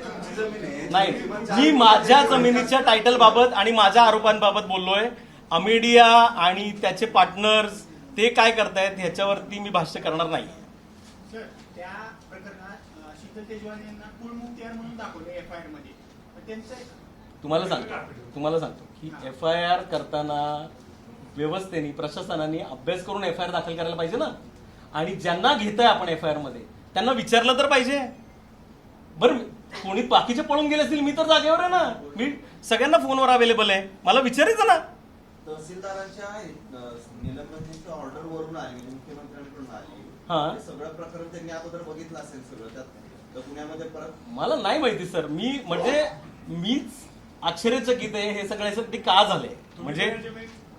तुमची जमीन आहे. नाही मी माझ्या जमिनीच्या टायटल बाबत आणि माझ्या आरोपांबाबत बोललोय. अमेडिया आणि त्याचे पार्टनर्स ते काय करतायत ह्याच्यावरती मी भाष्य करणार नाही. सर, त्या प्रकरणात शीतल तेजवाल यांना कुळमुक्तियार म्हणून दाखवले FIR मध्ये. पण त्यांचं तुम्हाला सांगतो की FIR करताना व्यवस्थेने प्रशासनाने अभ्यास करून FIR दाखल करायला पाहिजे ना. आणि ज्यांना घेतोय आपण FIR मध्ये त्यांना विचारलं तर पाहिजे. बरं कोणी बाकीचे पळून गेले असतील, मी तर जागेवर आहे ना. मी सगळ्यांना फोनवर अवेलेबल आहे, मला विचारायचं ना. तहसीलदारांच्या निलंबनाची ऑर्डर वरून आली, मुख्यमंत्र्यांकडून आली. हा. हे सगळं प्रकरण त्यांनी अगोदर बघितलं असेल सगळं त्यात तर पुण्यामध्ये परत मला नाही माहिती सर. मीच आश्चर्यचकित आहे हे सगळ्यासाठी का झालंय. म्हणजे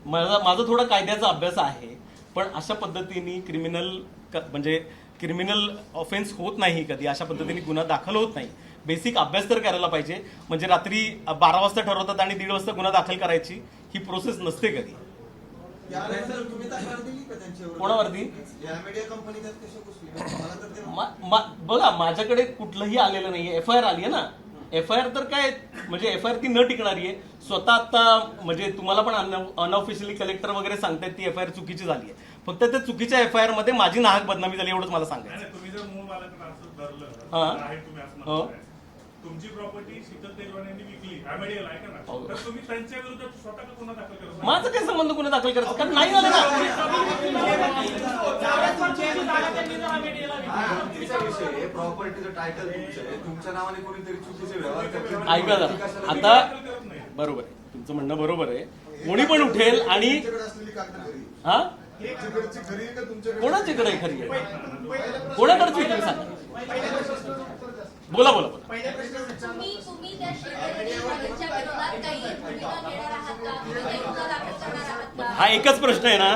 माझा थोडा कायद्याचा अभ्यास आहे, पण अशा पद्धतीने क्रिमिनल ऑफेन्स होत नाही कधी. अशा पद्धतीने गुन्हा दाखल होत नाही. बेसिक अभ्यास तर करायला पाहिजे. म्हणजे रात्री 12 वाजता ठरवतात आणि 1:30 वाजता गुन्हा दाखल करायची ही प्रोसेस नसते कधी. यानंतर तुम्ही तक्रार दिली का त्यांच्यावर? कोणावरती? या मीडिया कंपनी त्यात कशा घुसली? मला तर ते बघा माझ्याकडे कुठलंही आलेलं नाहीये. FIR आली आहे ना. FIR तर काय म्हणजे FIR ती न टिकणारी आहे. स्वतः आता म्हणजे तुम्हाला पण अनऑफिशियली कलेक्टर वगैरे सांगतायत ती FIR चुकीची झाली आहे. फक्त त्या चुकीच्या FIR मध्ये माझी नाहक बदनामी झाली एवढंच मला सांगायचं. तुम्ही जर मूळ मालकांना असं धरलं हा. आहे, तुम्ही असं हो. म्हणताय, तुमची प्रॉपर्टी शीतल तेजवाल यांनी विकली अमेडियाला, आहे का ना? हो. तर तुम्ही त्यांच्या विरुद्ध स्वतः का गुन्हा दाखल करा? माझं काय संबंध गुन्हा दाखल करायचं, कारण नाही झालं ना. प्रॉपर्टीचं टायटल तुमचं आहे, तुमच्या नावाने कोणीतरी चुकीचे व्यवहार करते. ऐका जरा, आता बरोबर आहे तुमचं म्हणणं, बरोबर आहे. कोणी पण उठेल आणि तुमच्याकडे असलेली कागद खरी? हा तुमच्याकडची खरी आहे का तुमच्याकडे? कोणाच्याकडे खरी आहे, कोणाकडची तुम्ही सांगा. बोला. तुम्ही त्या शेतकऱ्यांच्या विरोधात काही भूमिका घेणार आहात का? काही गुन्हा दाखल करणार आहात का? हा एकच प्रश्न आहे ना.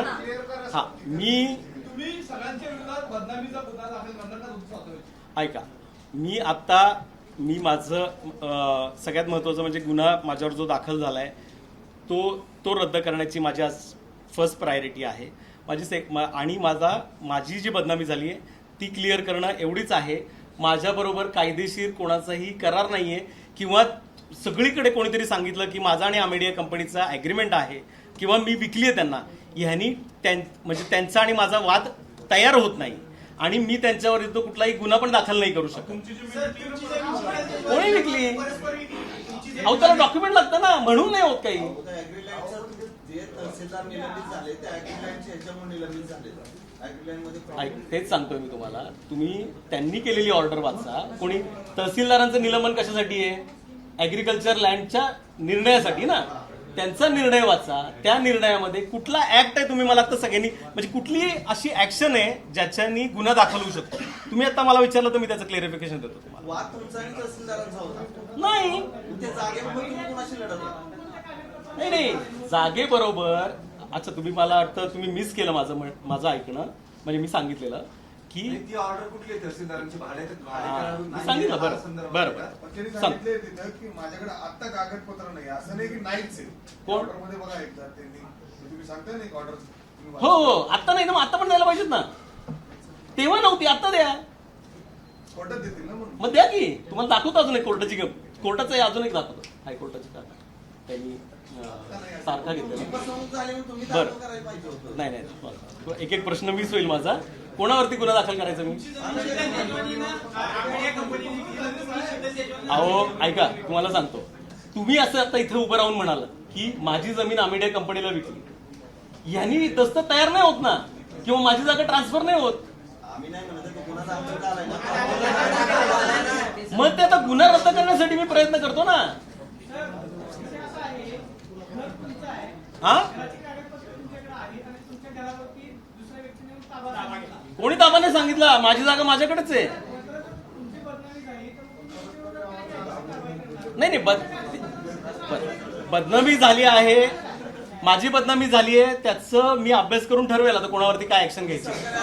हा तुम्ही सगळ्यांच्या विरोधात बदनामीचा गुन्हा दाखल करणार का तुमचा? ऐका, मी माझं सगळ्यात महत्वाचं म्हणजे गुन्हा माझ्यावर जो दाखल झालाय तो रद्द करण्याची माझी आज फर्स्ट प्रायोरिटी आहे. आणि माझी जी बदनामी झाली आहे ती क्लिअर करणं एवढीच आहे. माझ्याबरोबर कायदेशीर कोणाचाही करार नाहीये किंवा सगळीकडे कोणीतरी सांगितलं की माझा आणि अमेडिया कंपनीचा ॲग्रीमेंट आहे किंवा मी विकली आहे त्यांना. ह्यांनी म्हणजे त्यांचा आणि माझा वाद तयार होत नाही आणि मी त्यांच्या विरुद्ध कुठलाही गुन्हा पण दाखल नाही करू शकत. कोणी विकली? अहो त्याला डॉक्युमेंट लागतं ना, म्हणून नाही होत काही. जे तहसीलदार निलंबित झाले ते ऍग्रीलँडच्या ह्याच्यामुळे निलंबित झाले. तेच सांगतोय मी तुम्हाला. तुम्ही त्यांनी केलेली ऑर्डर वाचा. कोणी तहसीलदारांचं निलंबन कशासाठी आहे? ऍग्रिकल्चर लँडच्या निर्णयासाठी ना. त्यांचा निर्णय वाचा. त्या निर्णयामध्ये कुठला ऍक्ट आहे तुम्ही मला आता सगळ्यांनी म्हणजे कुठली अशी ऍक्शन आहे ज्याच्यानी गुन्हा दाखल होऊ शकतो. तुम्ही आता मला विचारलं तर मी त्याचं क्लिअरिफिकेशन देतो तुम्हाला. वाद तुमचा आणि तहसीलदारांचा होता. नाही ते जागेबरोबर तुम्ही कोणाशी लढत होता? नाही जागेबरोबर. अच्छा तुम्ही मला वाटतं तुम्ही मिस केलं माझं ऐकणं. म्हणजे मी सांगितलेलं की ती ऑर्डर कुठली आहे तहसीलदारांची मी सांगितलं. बरं त्यांनी सांग. सांगितले तिथं की माझ्याकडे आता कागदपत्र नाही, असं नाही की नाहीच आहे. कोण? ऑर्डर मध्ये बघा एकदा त्यांनी तुम्ही सांगताय ना ऑर्डर. हो आता नाही ना, मग आता पण द्यायला पाहिजेत ना. तेव्हा नव्हती, आता द्या. कोर्टात देतील ना म्हणून. मग द्या की. तुम्हाला दाखवतो अजून एक कोर्टाची कोर्टाचं अजून एक दाखवतो. हायकोर्टाची कागद त्यांनी सारखा घेतलेला. फसवणूक झाली म्हणून तुम्ही बरं. दाखल करायला पाहिजे होतं. नाही एक एक प्रश्न मिस होईल माझा. कोणावरती गुन्हा दाखल करायचा मी? अहो ऐका तुम्हाला सांगतो. तुम्ही असं आता इथे उभं राहून म्हणाल की माझी जमीन आमिडिया कंपनीला विकली. यांनी दस्त तयार नाही होत ना, किंवा माझी जागा ट्रान्सफर नाही होत. आम्ही नाही म्हणत आहे, तो गुन्हा दाखल झालाय ना. मग ते आता गुन्हा रद्द करण्यासाठी मी प्रयत्न करतो ना. हा कोणी ताबाने सांगितलं? माझी जागा माझ्याकडेच आहे. नाही बदनामी झाली आहे, माझी बदनामी झाली आहे, त्याचं मी अभ्यास करून ठरवेल आता कोणावरती काय ऍक्शन घ्यायची. सरकारी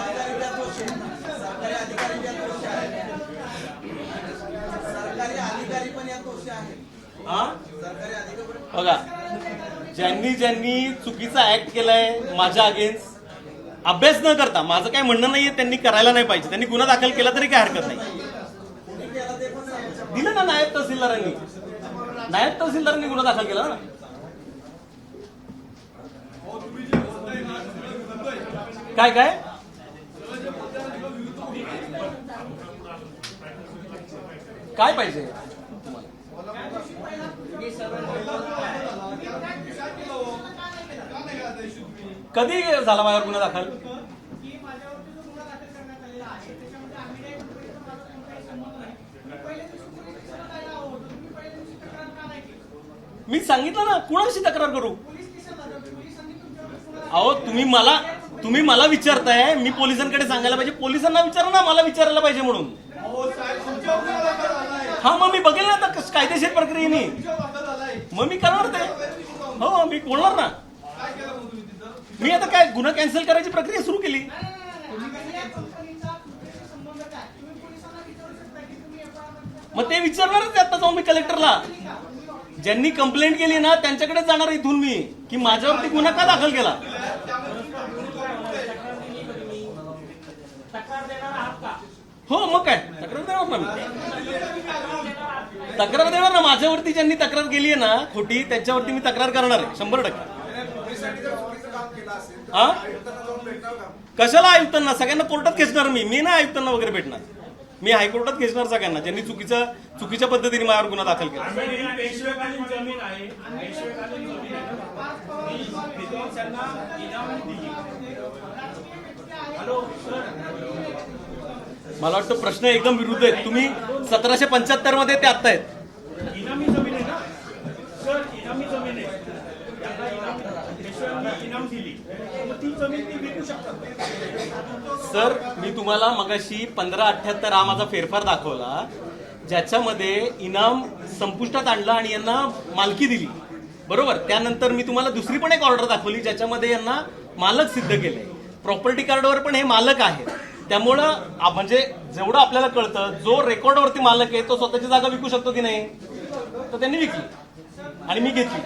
अधिकारी पण या दोषी आहेत. हा सरकारी अधिकारी बघा ज्यांनी चुकीचा ऍक्ट केलाय माझ्या अगेन्स्ट, अभ्यास न करता, माझं काय म्हणणं नाहीये त्यांनी करायला नाही पाहिजे. त्यांनी गुन्हा दाखल केला तरी काय हरकत नाही. दिलं ना नायब तहसीलदारांनी. नायब तहसीलदारांनी गुन्हा दाखल केला ना. काय काय काय पाहिजे कधी झाला माझ्यावर गुन्हा दाखल? मी सांगितलं ना कुणाशी तक्रार करू. अहो तुम्ही मला विचारताय, मी पोलिसांकडे सांगायला पाहिजे. पोलिसांना विचारा ना, मला विचारायला पाहिजे म्हणून. हा मग मी बघेल ना आता कायदेशीर प्रक्रियेने. मग मी करणार ते. हो मी बोलणार ना. मी आता काय गुन्हा कॅन्सल करायची प्रक्रिया सुरू केली. मग ते विचारणारच आता जाऊन मी कलेक्टरला. ज्यांनी कंप्लेंट केली ना त्यांच्याकडे जाणार इथून मी की माझ्यावरती गुन्हा का दाखल केला. हो मग काय तक्रार देणार ना मी. तक्रार देणार ना. माझ्यावरती ज्यांनी तक्रार केली आहे ना खोटी, त्यांच्यावरती मी तक्रार करणार आहे 100%. हा कशाला आयुक्तांना? सगळ्यांना कोर्टात खेचणार मी नाही आयुक्तांना वगैरे भेटणार. मी हायकोर्टात खेचणार सगळ्यांना ज्यांनी चुकीच्या पद्धतीने माझ्यावर गुन्हा दाखल केला. पेशवेकालीन जमीन आहे, पेशवेकालीन जमीन आहे. विद्वांसांना इनाम दिली. हॅलो मला वाटतं प्रश्न एकदम विरुद्ध आहेत. तुम्ही 1775 मध्ये ते आत्ता आहेत. इनामी जमीन आहे ना सर, इनामी जमीन आहे. पेशव्यांनी इनाम दिली, मग ती जमीन ती विकू शकतात. सर मी तुम्हाला मगाशी 1578 हा माझा फेरफार दाखवला, ज्याच्यामध्ये इनाम संपुष्टात आणलं आणि यांना मालकी दिली. बरोबर. त्यानंतर मी तुम्हाला दुसरी पण एक ऑर्डर दाखवली ज्याच्यामध्ये यांना मालक सिद्ध केले. प्रॉपर्टी कार्डवर पण हे मालक आहेत. त्यामुळं म्हणजे जेवढं आपल्याला कळतं, जो रेकॉर्डवरती मालक आहे तो स्वतःची जागा विकू शकतो की नाही, तर त्यांनी विकली आणि मी घेतली.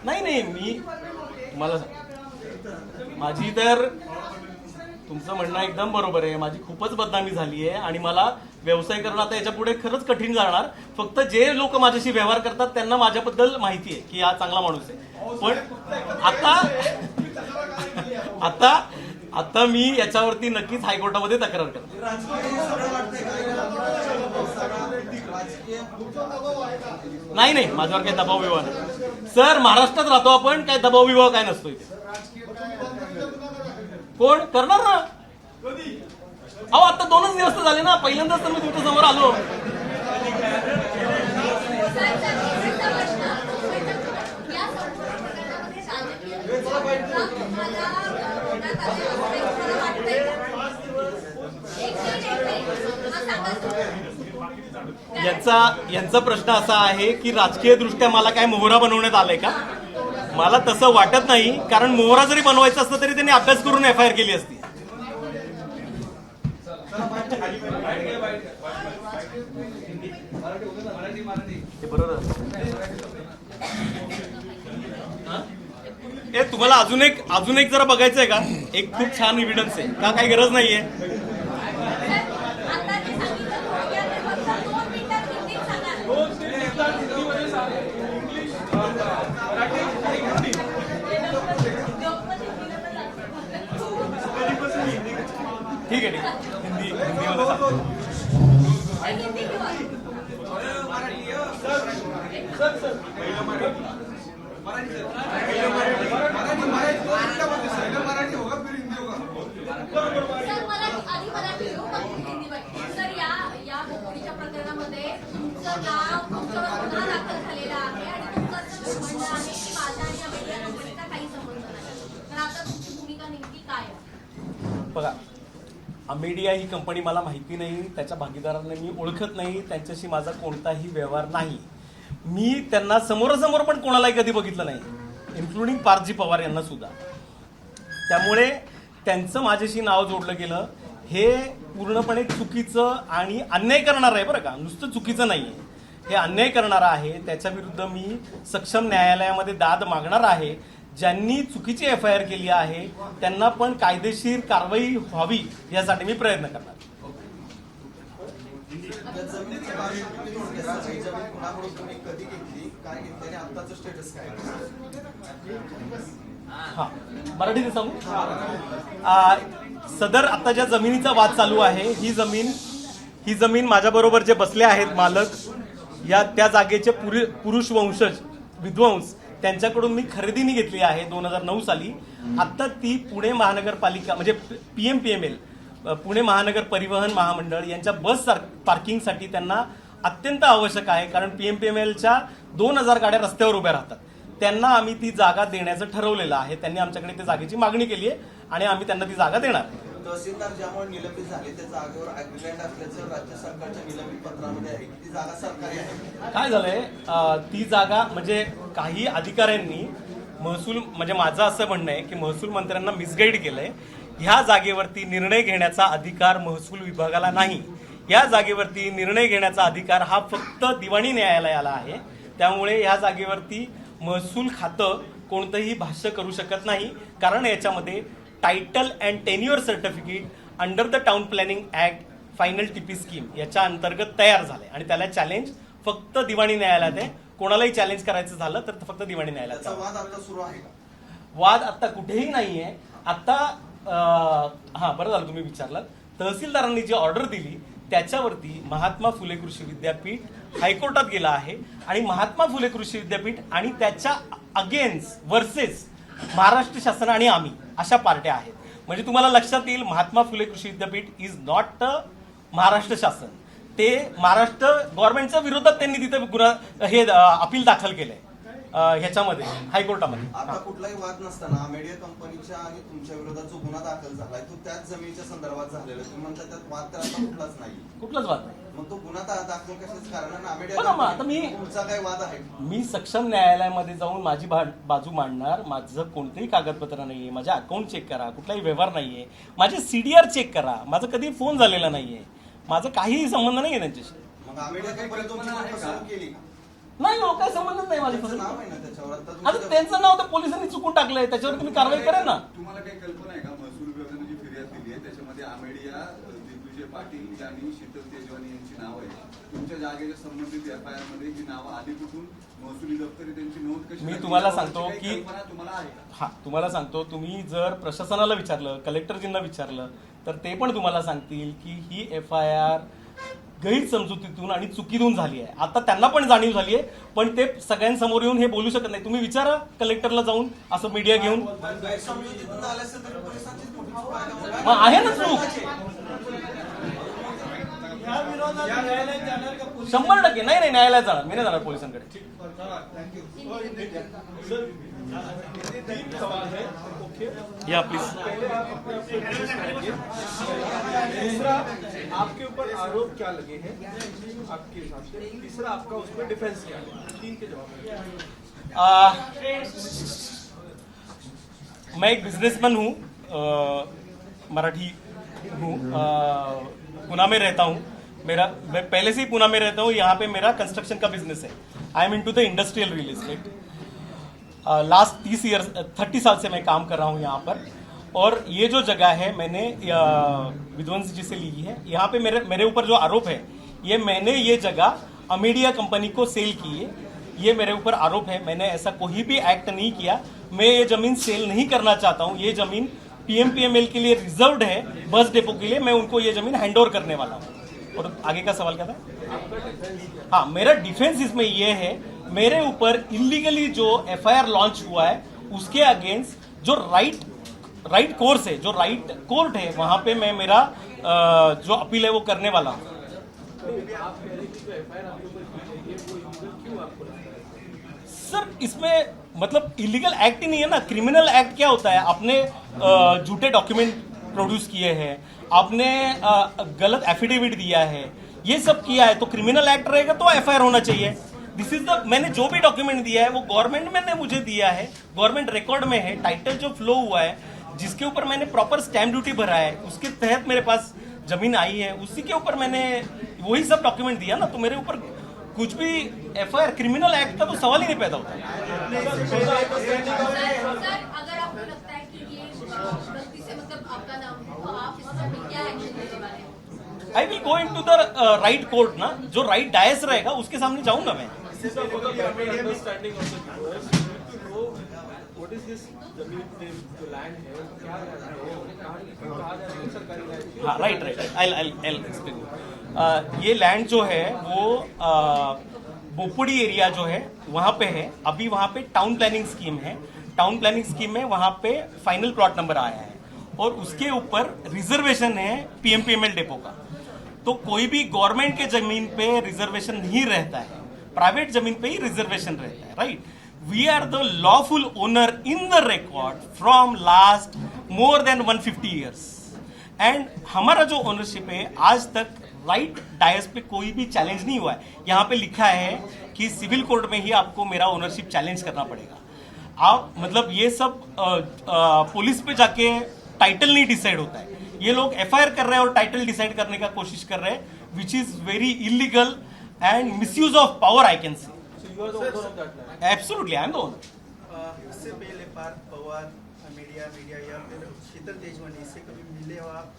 नाही मी मला माझी तर तुमचं म्हणणं एकदम बरोबर आहे. माझी खूपच बदनामी झाली आहे आणि मला व्यवसाय करणं आता याच्या पुढे खरंच कठीण जाणार. फक्त जे लोक माझ्याशी व्यवहार करतात त्यांना माझ्याबद्दल माहिती आहे की हा चांगला माणूस आहे. पण आता मी याच्यावरती नक्कीच हायकोर्टामध्ये तक्रार करतो. राजकीय नाही नाही, माझ्यावर काही दबाव विवाह नाही सर. महाराष्ट्रात राहतो आपण, काय दबाव विवाह काय नसतो इथे. कोण करणार ना? अहो आता 2च दिवस तर झाले ना, पहिल्यांदाच तर मी तुमच्या समोर आलो. या संपूर्ण प्रकरणामध्ये राजकीय तुम्हाला वाटतंय का? यांचा प्रश्न असा आहे की राजकीय दृष्ट्या मला काय मोहरा बनवण्यात आलाय का? मला तसं वाटत नाही, कारण मोहरा जरी बनवायचं असतं तरी त्यांनी अभ्यास करून FIR केली असती. ए तुम्हाला अजून एक जरा बघायचंय का? एक खूप छान एव्हिडन्स आहे का? काही गरज नाहीये. ठीक आहे हिंदीमध्ये सांगतो. सर या बोकोडीच्या प्रकरणामध्ये तुमचं नाव तुमच्यावर गुन्हा दाखल झालेला आहे आणि तुमचं असं म्हणणं आहे की माझा आणि या मीडिया कंपनीचा काही संबंध नाही. तर आता तुमची भूमिका नेमकी काय आहे? बघा, मीडिया ही कंपनी मला माहिती नाही, त्याच्या भागीदारांना मी ओळखत नाही, त्यांच्याशी माझा कोणताही व्यवहार नाही. मी त्यांना समोरासमोर पण कोणालाही कधी बघितलं नाही, इन्क्लुडिंग पारजी पवार यांना सुद्धा. त्यामुळे त्यांचं माझ्याशी नाव जोडलं गेलं हे पूर्णपणे चुकीचं आणि अन्याय करणारं आहे. बरं का, नुसतं चुकीचं नाही आहे, हे अन्याय करणारं आहे. त्याच्या विरुद्ध मी सक्षम न्यायालयामध्ये दाद मागणार आहे. ज्यांनी चुकीची FIR केली आहे त्यांना पण कायदेशीर कारवाई व्हावी यासाठी मी प्रयत्न करणार. जमिनीची बाजू तुम्ही थोडक्यात सांगा. ही जमीन कुणाकडून तुम्ही कधी घेतली, काय घेतली आणि आत्ताचं स्टेटस काय? हा, मराठीत सांगू. सदर आता ज्या जमिनीचा वाद चालू आहे, ही जमीन माझ्याबरोबर जे बसले आहेत मालक, त्या जागेचे पुरुष वंशज विद्वांस त्यांच्याकडून मी खरेदीने घेतली आहे 2009 साली. आता ती पुणे महानगरपालिका म्हणजे PMPML पुणे महानगर परिवहन महामंडळ यांच्या बस पार्किंगसाठी त्यांना अत्यंत आवश्यक आहे, कारण PMPMLच्या 2000 गाड्या रस्त्यावर उभ्या राहतात. त्यांना आम्ही ती जागा देण्याचं ठरवलेलं आहे. त्यांनी आमच्याकडे त्या जागेची मागणी केली आहे आणि आम्ही त्यांना ती जागा देणार. तहसीलदार ज्यामुळे निलंबित झाले त्या जागेवर अग्रीलँड असल्याचं राज्य सरकारच्या निलंबित पत्रामध्ये आहे. ती जागा सरकारी आहे. काय झालंय, ती जागा म्हणजे काही अधिकाऱ्यांनी महसूल म्हणजे माझं असं म्हणणं आहे की महसूल मंत्र्यांना मिसगाईड केलंय. ह्या जागेवरती निर्णय घेण्याचा अधिकार महसूल विभागाला नाही. या जागेवरती निर्णय घेण्याचा अधिकार हा फक्त दिवाणी न्यायालयाला आहे. त्यामुळे या जागेवरती महसूल खातं कोणतंही भाष्य करू शकत नाही, कारण याच्यामध्ये title and tenure certificate under the town planning act final TP scheme याच्या अंतर्गत तयार झाले आणि त्याला चॅलेंज फक्त दिवाणी न्यायालयात आहे. कोणालाही चॅलेंज करायचं झालं तर फक्त दिवाणी न्यायालयात. वाद आता सुरू आहे का? वाद आता कुठेही नाहीये. आता हा बरं झालं तुम्ही विचारलात. तहसीलदारांनी जी ऑर्डर दिली त्याच्यावरती महात्मा फुले कृषी विद्यापीठ हायकोर्टात गेला आहे आणि महात्मा फुले कृषी विद्यापीठ आणि त्याच्या अगेन्स्ट वर्सेस महाराष्ट्र शासन आणि आम्ही अशा पार्ट्या आहेत. म्हणजे तुम्हाला लक्षात येईल, महात्मा फुले कृषी विद्यापीठ इज नॉट महाराष्ट्र शासन. ते महाराष्ट्र गव्हर्नमेंटच्या विरोधात त्यांनी तिथे हे अपील दाखल केलंय ह्याच्यामध्ये हायकोर्टामध्ये. आता कुठलाही वाद नसताना मीडिया कंपनीच्या आणि तुमच्या विरोधात जो गुन्हा दाखल झालाय तो त्याच जमिनीच्या संदर्भात झालेला. तुम्ही म्हणता त्यात वाद तर आता कुठलाच नाही. कुठलाच वाद नाही. मग तो गुन्हा दाखल कशाच कारण? आता तुमचा काही वाद आहे? मी सक्षम न्यायालयामध्ये जाऊन माझी बाजू मांडणार. माझं कोणतंही कागदपत्र नाहीये, माझ्या अकाउंट चेक करा, कुठलाही व्यवहार नाहीये, माझे CDR चेक करा, माझा कधी फोन झालेला नाहीये, माझा काहीही संबंध नाहीये त्यांच्याशी. मग आमेडिया कंपनी तुमची फसवणूक केली? नाही हो, काही संबंधच नाही माझ्या. नाव आहे ना त्याच्यावर? आता त्यांचं नाव तर पोलिसांनी चुकून टाकलंय, त्याच्यावर तुम्ही कारवाई करा ना. तुम्हाला काही कल्पना आहे का, महसूल विभागाने जी फिर्याद दिली आहे त्याच्यामध्ये आमेडिया, दिग्विजय पाटील आणि शीतल तेजवानी यांची नावं आहेत. तुमच्या जागेच्या संबंधित FIR मध्ये ही नावं आधी कुठून, महसुली दप्तरी त्यांची नोंद कशी? मी तुम्हाला सांगतो की तुम्हाला आहे का? हा, तुम्हाला सांगतो, तुम्ही जर प्रशासनाला विचारलं, कलेक्टरजींना विचारलं तर ते पण तुम्हाला सांगतील की ही FIR गैरसमजुतीतून आणि चुकीतून झाली आहे. आता त्यांना पण जाणीव झाली आहे, पण ते सगळ्यांसमोर येऊन हे बोलू शकत नाही. तुम्ही विचारा कलेक्टरला जाऊन असं मीडिया घेऊन. गैरसमजुतीतून झालं असेल तर पोलिसांचीच मोठी चूक आहे का? मग आहे ना चूक, या विरोधात न्यायालयात जाणार का पोलीस? 100%. नाही न्यायालयात जाणार, मी नाही जाणार पोलिसांकडे. सर, तीन सवाल है. ओके, या प्लीज. दूसरा, आपके ऊपर आरोप क्या लगे हैं आपके हिसाब से? तीसरा, आपका उस पर डिफेंस क्या है? तीन के जवाब. मैं एक बिजनेसमैन हूँ, मराठी हूँ, पुणे में रहता हूँ. मैं पहले से ही पुणे में रहता हूँ. यहाँ पे मेरा कंस्ट्रक्शन का बिजनेस है. I am into the industrial real estate. Last 30 साल से मैं काम कर रहा हूँ यहाँ पर. और ये जो जगह है मैंने विध्वंस जी से ली है. यहाँ पे मेरे ऊपर जो आरोप है, ये मैंने ये जगह अमेडिया कंपनी को सेल की है. ये मेरे ऊपर आरोप है. मैंने ऐसा कोई भी एक्ट नहीं किया. मैं ये जमीन सेल नहीं करना चाहता हूँ. ये जमीन पीएमपीएमएल के लिए रिजर्व्ड है, बस डिपो के लिए. मैं उनको ये जमीन हैंड ओवर करने वाला हूँ. और आगे का सवाल क्या था? हाँ, मेरा डिफेंस इसमें ये है, मेरे ऊपर इलीगली जो एफआईआर लॉन्च हुआ है उसके अगेंस्ट जो राइट कोर्स है, जो राइट कोर्ट है, वहां पे मैं मेरा जो अपील है वो करने वाला हूँ. सर, इसमें मतलब इलीगल एक्ट ही नहीं है ना. क्रिमिनल एक्ट क्या होता है? आपने झूठे डॉक्यूमेंट प्रोड्यूस किए हैं, आपने गलत एफिडेविट दिया है, ये सब किया है, तो क्रिमिनल एक्ट रहेगा तो एफआईआर होना चाहिए. दिस इज द, मैंने जो भी डॉक्यूमेंट दिया है वो गवर्नमेंट ने मुझे दिया है, गवर्नमेंट रिकॉर्ड में है. टाइटल जो फ्लो हुआ है, जिसके ऊपर मैंने प्रॉपर स्टैम्प ड्यूटी भरा है, उसके तहत मेरे पास जमीन आई है, उसी के ऊपर मैंने वही सब डॉक्यूमेंट दिया ना. तो मेरे ऊपर कुछ भी एफआईआर, क्रिमिनल एक्ट का तो सवाल ही नहीं पैदा होता. सर, अगर आपको लगता है कि ये गलती से मतलब आपका नाम है, तो आप इस पर क्या एक्शन लेने वाले हैं? I will go into the right court ना. जो राइट डायस रहेगा उसके सामने जाऊंगा मैं. Understanding of the viewers to know what is this जमीन पे जो लैंड है क्या कहा जा रहा है सरकारी लैंड. हाँ, राइट. I explain. ये लैंड जो है वो बोपुड़ी एरिया जो है वहां पे है. अभी वहां पे टाउन प्लानिंग स्कीम है. टाउन प्लानिंग स्कीम में वहां पे फाइनल प्लॉट नंबर आया है और उसके ऊपर रिजर्वेशन है पीएमपीएमएल डिपो का. तो कोई भी गवर्नमेंट के जमीन पे रिजर्वेशन नहीं रहता है, प्राइवेट जमीन पे ही रिजर्वेशन रहता है. Right. We are the lawful owner in the record from last more than 150 years. And हमारा जो ओनरशिप है आज तक राइट डायस पे कोई भी चैलेंज नहीं हुआ है. यहाँ पे लिखा है कि सिविल कोर्ट में ही आपको मेरा ओनरशिप चैलेंज करना पड़ेगा. आप मतलब ये सब पुलिस पे जाके टाइटल नहीं डिसाइड होता है. ये लोग एफआईआर कर रहे हैं और टाइटल डिसाइड करने का कोशिश कर रहे हैं, which is very illegal end misuse of power. I can say absolutely I am the owner. इससे पहले पार्थ पवार मीडिया या फिर शीतल तेजवानी, इससे कभी मिले हो आप?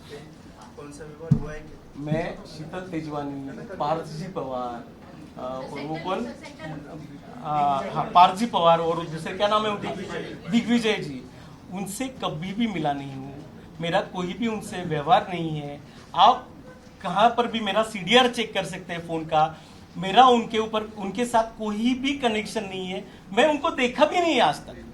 कौन सा विवाद हुआ है? मैं शीतल तेजवानी, पार्थजी पवार और वो कौन, हाँ पार्थजी पवार और दूसरे क्या नाम है उनकी, दिग्विजय जी, उनसे कभी भी मिला नहीं हूँ. मेरा कोई भी उनसे व्यवहार नहीं है. आप कहाँ पर भी मेरा सीडीआर चेक कर सकते हैं फोन का. मेरा उनके ऊपर, उनके साथ कोई भी कनेक्शन नहीं है. मैं उनको देखा भी नहीं है आज तक.